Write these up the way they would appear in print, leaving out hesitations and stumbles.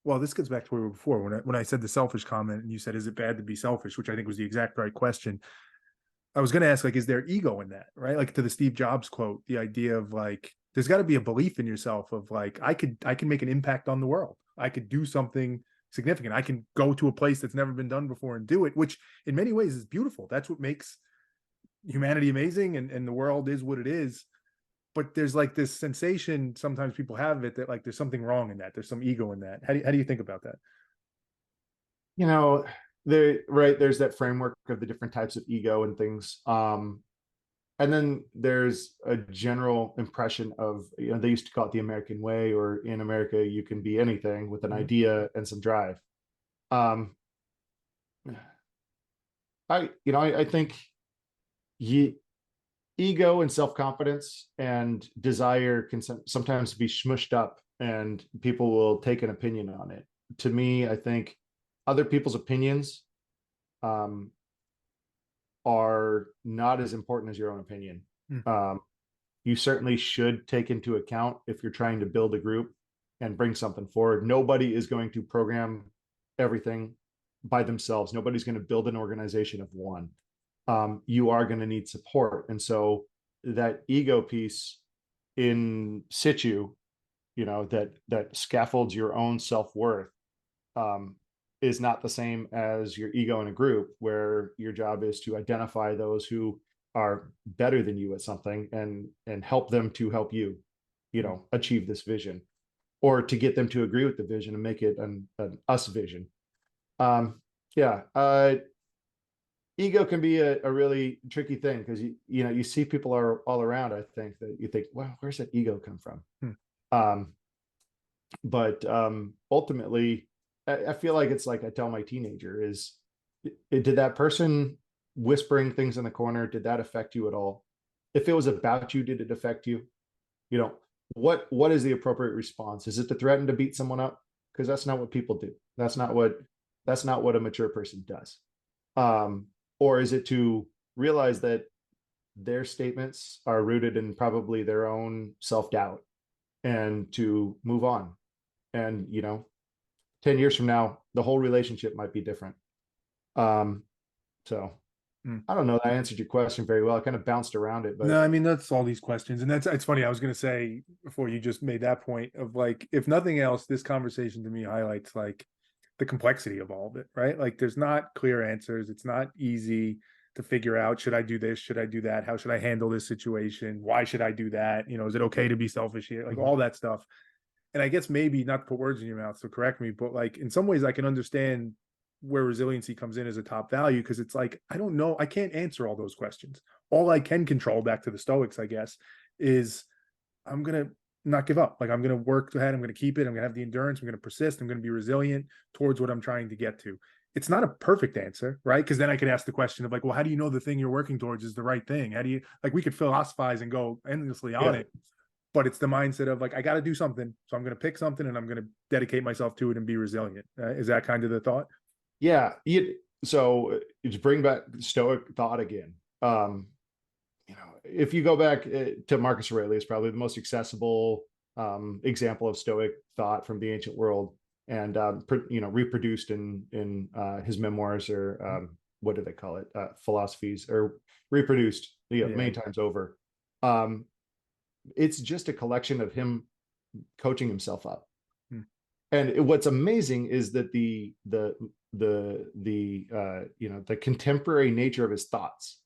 Well, this gets back to where we were before when I said the selfish comment and you said, is it bad to be selfish? Which I think was the exact right question. I was going to ask, like, is there ego in that, right? Like to the Steve Jobs quote, the idea of like, there's got to be a belief in yourself of like, I can make an impact on the world. I could do something significant. I can go to a place that's never been done before and do it, which in many ways is beautiful. That's what makes humanity amazing, and the world is what it is. But there's like this sensation sometimes people have of it that like there's something wrong in that. There's some ego in that. How do you think about that? You know, there's that framework of the different types of ego and things. And then there's a general impression of, they used to call it the American way, or in America, you can be anything with an Mm-hmm. idea and some drive. Um, I think ego and self-confidence and desire can sometimes be smushed up, and people will take an opinion on it. To me, I think other people's opinions um, are not as important as your own opinion. Mm. You certainly should take into account if you're trying to build a group and bring something forward. Nobody is going to program everything by themselves. Nobody's going to build an organization of one. You are going to need support. And so that ego piece in situ, that scaffolds your own self-worth, um, is not the same as your ego in a group, where your job is to identify those who are better than you at something and help them to help you, achieve this vision, or to get them to agree with the vision and make it an us vision. Um, yeah. Ego can be a really tricky thing, because you see people are all around. I think that you think, wow, where's that ego come from? Hmm. Um, but ultimately, I feel like it's like I tell my teenager is, did that person whispering things in the corner, did that affect you at all? If it was about you, did it affect you? You know, what is the appropriate response? Is it to threaten to beat someone up? Because that's not what people do. That's not what a mature person does. Um, or is it to realize that their statements are rooted in probably their own self-doubt, and to move on? And 10 years from now, the whole relationship might be different. Um, so Hmm. I don't know that I answered your question very well. I kind of bounced around it, No, but I mean that's all these questions, and it's funny. I was going to say before you just made that point of like, if nothing else, this conversation to me highlights like the complexity of all of it, right? Like, there's not clear answers. It's not easy to figure out. Should I do this? Should I do that? How should I handle this situation? Why should I do that? Is it okay to be selfish here? Like all that stuff. And I guess maybe not to put words in your mouth, so correct me, but like in some ways I can understand where resiliency comes in as a top value, because it's like, I don't know, I can't answer all those questions. All I can control, back to the Stoics, I guess, is I'm going to not give up. Like, I'm going to work ahead. I'm going to keep it. I'm going to have the endurance. I'm going to persist. I'm going to be resilient towards what I'm trying to get to. It's not a perfect answer, right? Because then I could ask the question of like, well, how do you know the thing you're working towards is the right thing? How do you, like, we could philosophize and go endlessly on yeah, it, but it's the mindset of like, I got to do something. So I'm going to pick something and I'm going to dedicate myself to it and be resilient. Is that kind of the thought? yeah. So to bring back Stoic thought again, if you go back to Marcus Aurelius, probably the most accessible example of Stoic thought from the ancient world, and reproduced in his memoirs, or what do they call it, philosophies, or reproduced Yeah. many times over. Um, it's just a collection of him coaching himself up. Hmm. And what's amazing is that the contemporary nature of his thoughts,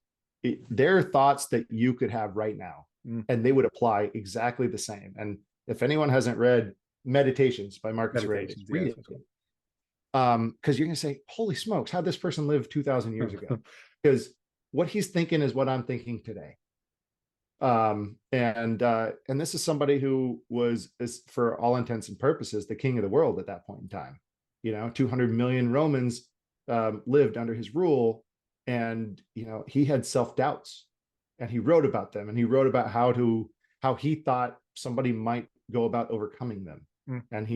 they're thoughts that you could have right now, Hmm. and they would apply exactly the same. And if anyone hasn't read Meditations by Marcus Aurelius, Meditations. read Yes. it. Because you're going to say, holy smokes, how'd this person live 2,000 years ago? Because what he's thinking is what I'm thinking today. And this is somebody who was, for all intents and purposes, the king of the world at that point in time. 200 million Romans lived under his rule, and he had self-doubts, and he wrote about them, and he wrote about how he thought somebody might go about overcoming them. Hmm. And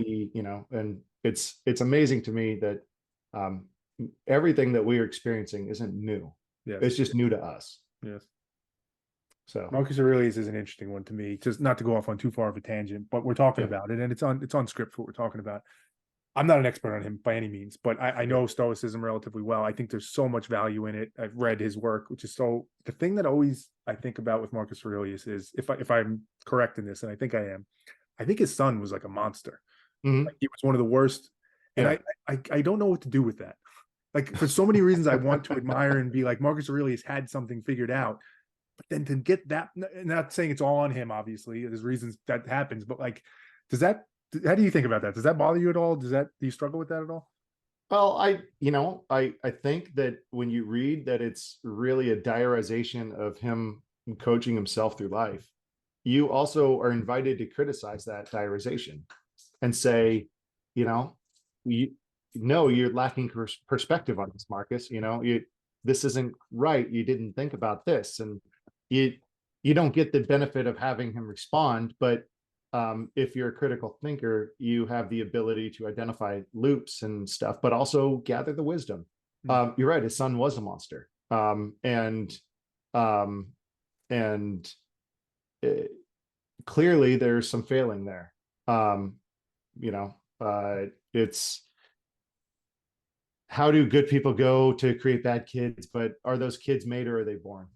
and it's amazing to me that everything that we are experiencing isn't new. Yes. It's just new to us. Yes. So Marcus Aurelius is an interesting one to me, just not to go off on too far of a tangent, but we're talking yeah. about it, and it's on script for what we're talking about. I'm not an expert on him by any means, but I Yeah. know Stoicism relatively well. I think there's so much value in it. I've read his work, which is so. The thing that always I think about with Marcus Aurelius is, if I'm correct in this, and I think I am, I think his son was like a monster. Mhm. Like, he was one of the worst, and Yeah. I don't know what to do with that. Like, for so many reasons, I want to admire and be like, Marcus Aurelius had something figured out, but then to get that, not saying it's all on him, obviously there's reasons that happens, but like, does that, how do you think about that? Does that bother you at all? Do you struggle with that at all? Well, I think that when you read that it's really a diarization of him coaching himself through life, you also are invited to criticize that diarization and say, you know, you no, you're lacking perspective on this, Marcus. This isn't right. You didn't think about this, and you you don't get the benefit of having him respond. But if you're a critical thinker, you have the ability to identify loops and stuff, but also gather the wisdom. Hmm. You're right. His son was a monster, um, and uh, clearly there's some failing there. Um, it's how do good people go to create bad kids, but are those kids made or are they born?